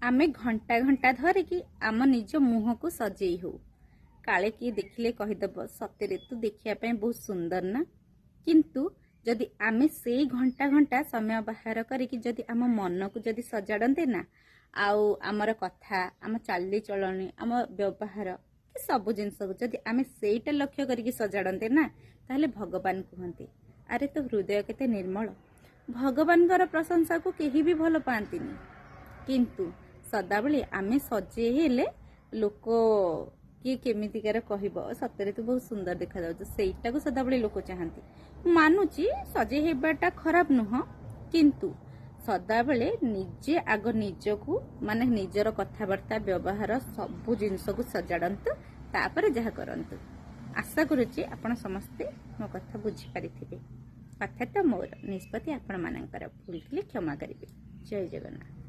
आमे घंटा घंटा धरिकी आम निज मुह को सजेई हो काले किए देखिले कहीदेव सतरे तू देखिया बहुत सुंदर ना किंतु जदि आमे से घंटा घंटा समय बाहर करिकी जदि आम मन को जदि सजाड़ते ना आउ आमर कथा आम चाली चलनी आम व्यवहार कि सब जिनस को जदि आमे सेटा लक्ष्य करके सजाड़ते ना ताहले भगवान कहते अरे तो हृदय केते निर्मल भगवान प्रशंसा को केही भी भल पाआंतीनी किंतु सदाबले आमे सजे हेले लोक किए केमितिकार कहब सतरे तो बहुत सुंदर देखा जाउछ सेटा को सदाबले लोक चाहती मानुची सजे हेबाटा खराब नुह किंतु सदाबले निजे आग निजको माने निजर कथबार्ता व्यवहार सबु जिनस को सजाड़तु तापर जहा करंतु आशा करुच्ची आपण समस्ते मो कथा बुझी पारिथिबे अर्थात मोर निष्पत्ति आपण मानकर भूल क्षमा करिवे जय जगन्नाथ।